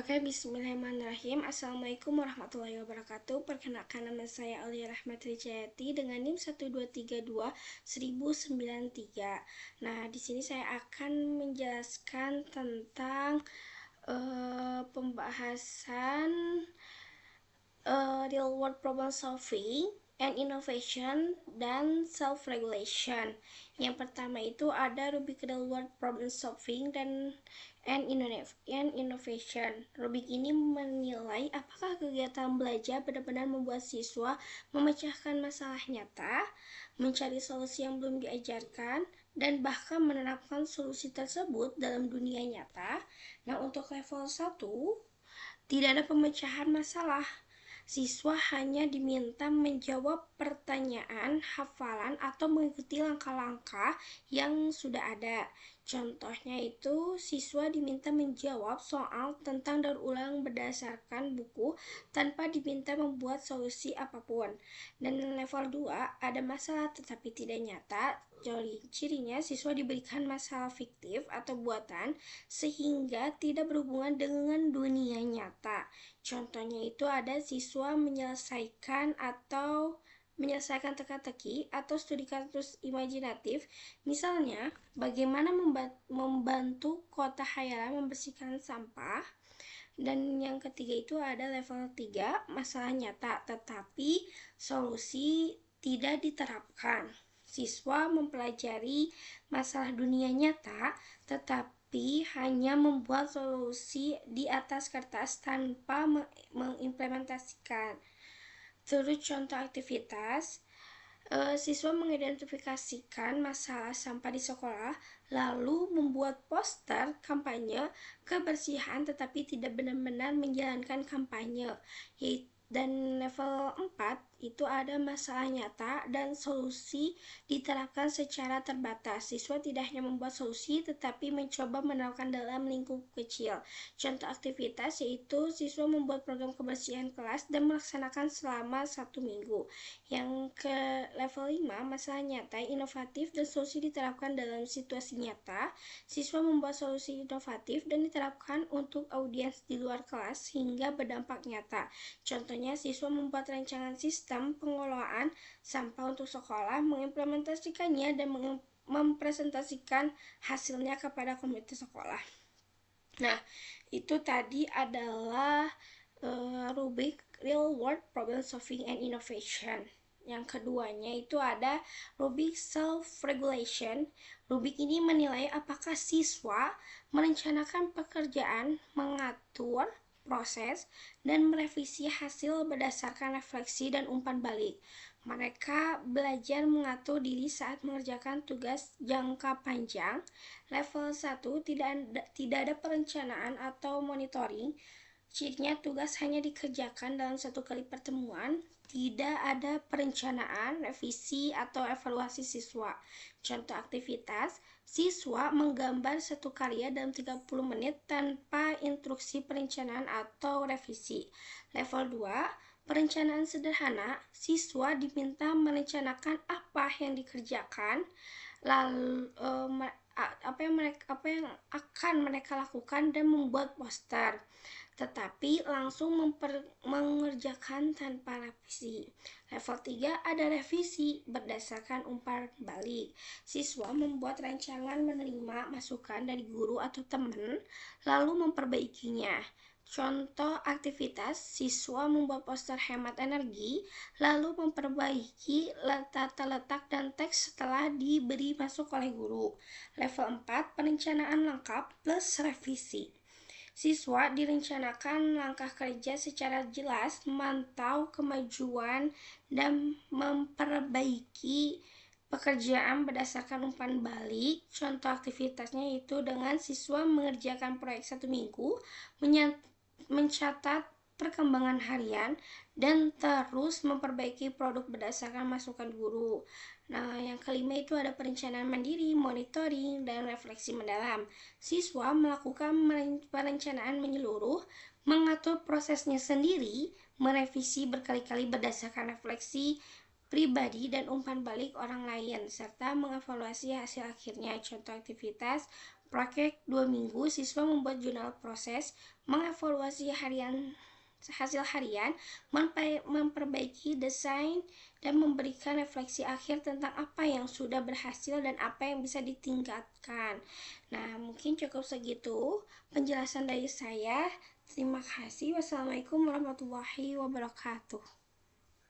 Oke, bismillahirrahmanirrahim. Assalamualaikum warahmatullahi wabarakatuh. Perkenalkan, nama saya Aulia Rahmat Rijayati dengan NIM 1232193. Nah, di sini saya akan menjelaskan tentang pembahasan real world problem solving and innovation dan self regulation. Yang pertama itu ada rubrik real world problem solving dan innovation. Rubrik ini menilai apakah kegiatan belajar benar-benar membuat siswa memecahkan masalah nyata, mencari solusi yang belum diajarkan, dan bahkan menerapkan solusi tersebut dalam dunia nyata. Nah, untuk level 1 tidak ada pemecahan masalah. Siswa hanya diminta menjawab pertanyaan, hafalan, atau mengikuti langkah-langkah yang sudah ada. Contohnya itu, siswa diminta menjawab soal tentang daur ulang berdasarkan buku tanpa diminta membuat solusi apapun. Dan level 2, ada masalah tetapi tidak nyata. Cirinya, siswa diberikan masalah fiktif atau buatan sehingga tidak berhubungan dengan dunia nyata. Contohnya itu ada siswa menyelesaikan teka-teki atau studi kasus imajinatif. Misalnya, bagaimana membantu kota khayalan membersihkan sampah. Dan yang ketiga itu ada level 3, masalah nyata tetapi solusi tidak diterapkan. Siswa mempelajari masalah dunia nyata tetapi hanya membuat solusi di atas kertas tanpa mengimplementasikan. Terus contoh aktivitas, siswa mengidentifikasikan masalah sampah di sekolah, lalu membuat poster kampanye kebersihan tetapi tidak benar-benar menjalankan kampanye. Dan level 4 itu ada masalah nyata dan solusi diterapkan secara terbatas. Siswa tidak hanya membuat solusi tetapi mencoba menerapkan dalam lingkup kecil. Contoh aktivitas yaitu siswa membuat program kebersihan kelas dan melaksanakan selama 1 minggu. Yang ke level 5, masalah nyata, inovatif, dan solusi diterapkan dalam situasi nyata. Siswa membuat solusi inovatif dan diterapkan untuk audiens di luar kelas hingga berdampak nyata. Contohnya, siswa membuat rancangan sistem pengelolaan sampah untuk sekolah, mengimplementasikannya, dan mempresentasikan hasilnya kepada komite sekolah. Nah, itu tadi adalah rubrik real world problem solving and innovation. Yang keduanya itu ada rubrik self regulation. Rubrik ini menilai apakah siswa merencanakan pekerjaan, mengatur proses, dan merevisi hasil berdasarkan refleksi dan umpan balik. Mereka belajar mengatur diri saat mengerjakan tugas jangka panjang. Level 1 tidak ada perencanaan atau monitoring. Cirinya tugas hanya dikerjakan dalam 1 kali pertemuan, tidak ada perencanaan, revisi, atau evaluasi siswa. Contoh aktivitas, siswa menggambar 1 karya dalam 30 menit tanpa instruksi perencanaan atau revisi. Level 2, perencanaan sederhana, siswa diminta merencanakan apa yang dikerjakan, lalu apa yang akan mereka lakukan dan membuat poster, tetapi langsung mengerjakan tanpa revisi. Level 3 ada revisi berdasarkan umpan balik. Siswa membuat rancangan menerima masukan dari guru atau teman, lalu memperbaikinya. Contoh aktivitas, siswa membuat poster hemat energi, lalu memperbaiki tata letak dan teks setelah diberi masuk oleh guru. Level 4, perencanaan lengkap plus revisi. Siswa direncanakan langkah kerja secara jelas, memantau kemajuan, dan memperbaiki pekerjaan berdasarkan umpan balik. Contoh aktivitasnya itu dengan siswa mengerjakan proyek 1 minggu, mencatat perkembangan harian, dan terus memperbaiki produk berdasarkan masukan guru. Nah, yang kelima itu ada perencanaan mandiri, monitoring, dan refleksi mendalam. Siswa melakukan perencanaan menyeluruh, mengatur prosesnya sendiri, merevisi berkali-kali berdasarkan refleksi pribadi dan umpan balik orang lain, serta mengevaluasi hasil akhirnya. Contoh aktivitas, Praktek 2 minggu, siswa membuat jurnal proses, mengevaluasi hasil harian, memperbaiki desain, dan memberikan refleksi akhir tentang apa yang sudah berhasil dan apa yang bisa ditingkatkan. Nah, mungkin cukup segitu penjelasan dari saya. Terima kasih. Wassalamualaikum warahmatullahi wabarakatuh.